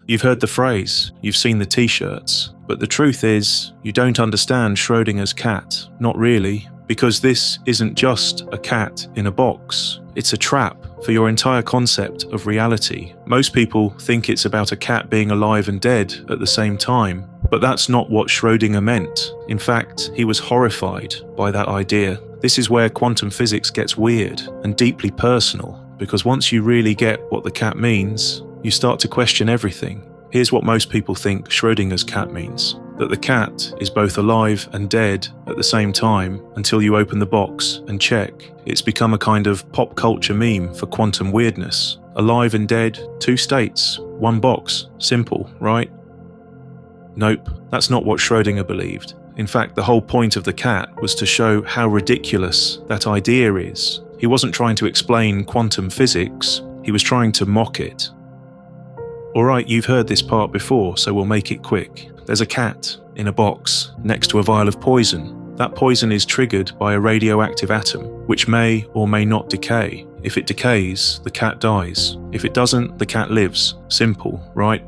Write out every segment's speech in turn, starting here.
You've heard the phrase, you've seen the t-shirts, but the truth is, you don't understand Schrödinger's cat, not really, because this isn't just a cat in a box. It's a trap for your entire concept of reality. Most people think it's about a cat being alive and dead at the same time, but that's not what Schrödinger meant. In fact, he was horrified by that idea. This is where quantum physics gets weird and deeply personal, because once you really get what the cat means, you start to question everything. Here's what most people think Schrödinger's cat means: that the cat is both alive and dead at the same time until you open the box and check. It's become a kind of pop culture meme for quantum weirdness. Alive and dead, two states, one box. Simple, right? Nope, that's not what Schrödinger believed. In fact, the whole point of the cat was to show how ridiculous that idea is. He wasn't trying to explain quantum physics, he was trying to mock it. Alright, you've heard this part before, so we'll make it quick. There's a cat in a box next to a vial of poison. That poison is triggered by a radioactive atom, which may or may not decay. If it decays, the cat dies. If it doesn't, the cat lives. Simple, right?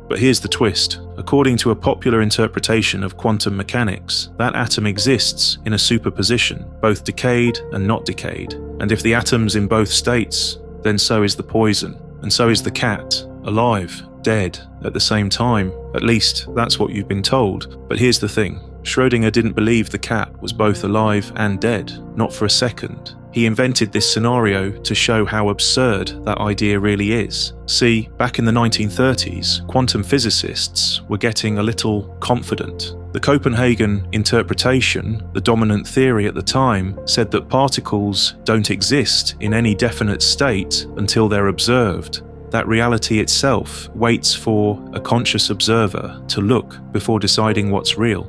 But here's the twist. According to a popular interpretation of quantum mechanics, that atom exists in a superposition, both decayed and not decayed. And if the atom's in both states, then so is the poison, and so is the cat. Alive, dead, at the same time. At least, that's what you've been told. But here's the thing. Schrödinger didn't believe the cat was both alive and dead, not for a second. He invented this scenario to show how absurd that idea really is. See, back in the 1930s, quantum physicists were getting a little confident. The Copenhagen Interpretation, the dominant theory at the time, said that particles don't exist in any definite state until they're observed. That reality itself waits for a conscious observer to look before deciding what's real.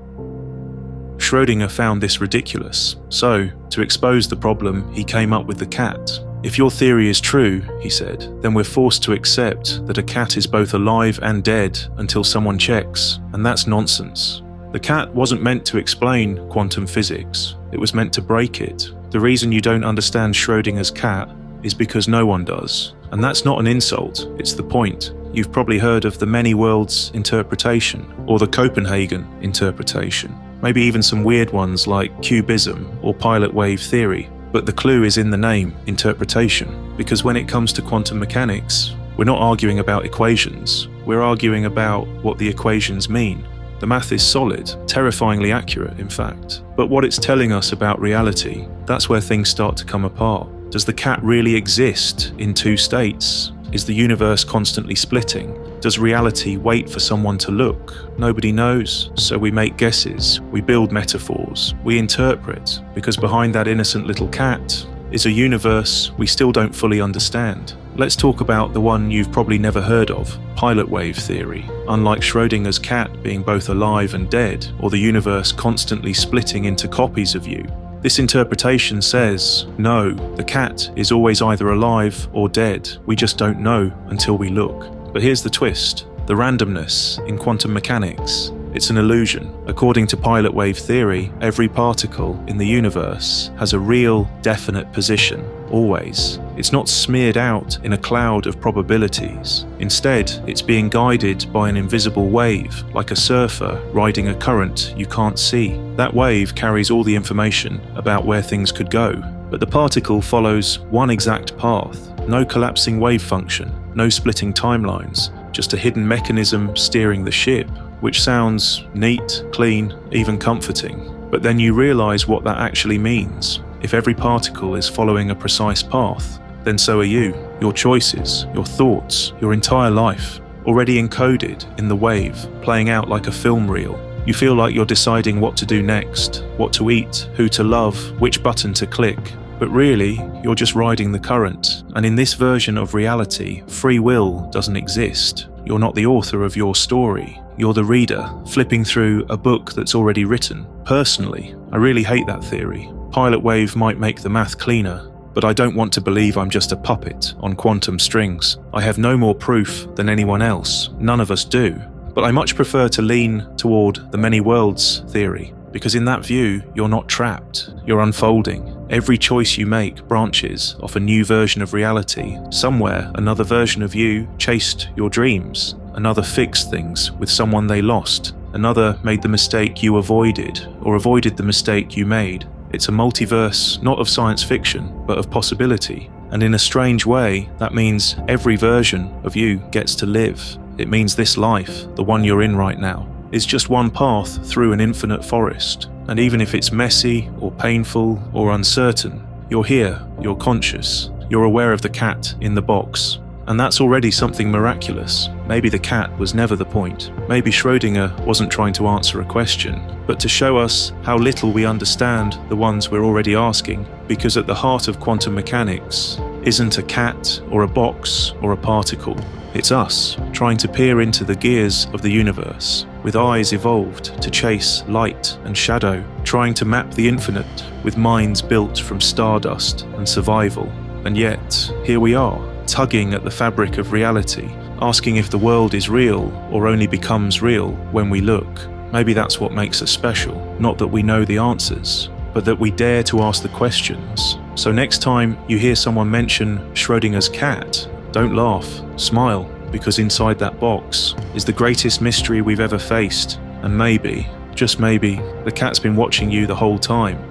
Schrödinger found this ridiculous, so, to expose the problem, he came up with the cat. If your theory is true, he said, then we're forced to accept that a cat is both alive and dead until someone checks, and that's nonsense. The cat wasn't meant to explain quantum physics, it was meant to break it. The reason you don't understand Schrödinger's cat is because no one does. And that's not an insult, it's the point. You've probably heard of the many worlds interpretation, or the Copenhagen interpretation. Maybe even some weird ones like cubism or pilot wave theory. But the clue is in the name, interpretation. Because when it comes to quantum mechanics, we're not arguing about equations, we're arguing about what the equations mean. The math is solid, terrifyingly accurate in fact. But what it's telling us about reality, that's where things start to come apart. Does the cat really exist in two states? Is the universe constantly splitting? Does reality wait for someone to look? Nobody knows, so we make guesses, we build metaphors, we interpret, because behind that innocent little cat is a universe we still don't fully understand. Let's talk about the one you've probably never heard of, pilot wave theory. Unlike Schrödinger's cat being both alive and dead, or the universe constantly splitting into copies of you, this interpretation says, no, the cat is always either alive or dead. We just don't know until we look. But here's the twist. The randomness in quantum mechanics. It's an illusion. According to pilot wave theory, every particle in the universe has a real, definite position, always. It's not smeared out in a cloud of probabilities. Instead, it's being guided by an invisible wave, like a surfer riding a current you can't see. That wave carries all the information about where things could go, but the particle follows one exact path. No collapsing wave function, no splitting timelines, just a hidden mechanism steering the ship, which sounds neat, clean, even comforting. But then you realize what that actually means. If every particle is following a precise path, then so are you, your choices, your thoughts, your entire life, already encoded in the wave, playing out like a film reel. You feel like you're deciding what to do next, what to eat, who to love, which button to click. But really, you're just riding the current. And in this version of reality, free will doesn't exist. You're not the author of your story. You're the reader, flipping through a book that's already written. Personally, I really hate that theory. Pilot wave might make the math cleaner, but I don't want to believe I'm just a puppet on quantum strings. I have no more proof than anyone else. None of us do. But I much prefer to lean toward the many worlds theory, because in that view, you're not trapped. You're unfolding. Every choice you make branches off a new version of reality. Somewhere, another version of you chased your dreams. another fixed things with someone they lost, another made the mistake you avoided, or avoided the mistake you made. It's a multiverse not of science fiction, but of possibility. And in a strange way, that means every version of you gets to live. It means this life, the one you're in right now, is just one path through an infinite forest. And even if it's messy or painful or uncertain, you're here, you're conscious, you're aware of the cat in the box. And that's already something miraculous. Maybe the cat was never the point. Maybe Schrödinger wasn't trying to answer a question, but to show us how little we understand the ones we're already asking. Because at the heart of quantum mechanics isn't a cat or a box or a particle. It's us, trying to peer into the gears of the universe, with eyes evolved to chase light and shadow, trying to map the infinite with minds built from stardust and survival. And yet, here we are, tugging at the fabric of reality, asking if the world is real or only becomes real when we look. Maybe that's what makes us special, not that we know the answers, but that we dare to ask the questions. So next time you hear someone mention Schrödinger's cat, don't laugh, smile, because inside that box is the greatest mystery we've ever faced. And maybe, just maybe, the cat's been watching you the whole time.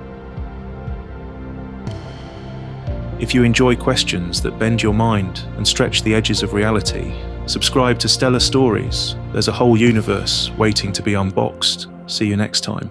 If you enjoy questions that bend your mind and stretch the edges of reality, subscribe to Stellar Stories. There's a whole universe waiting to be unboxed. See you next time.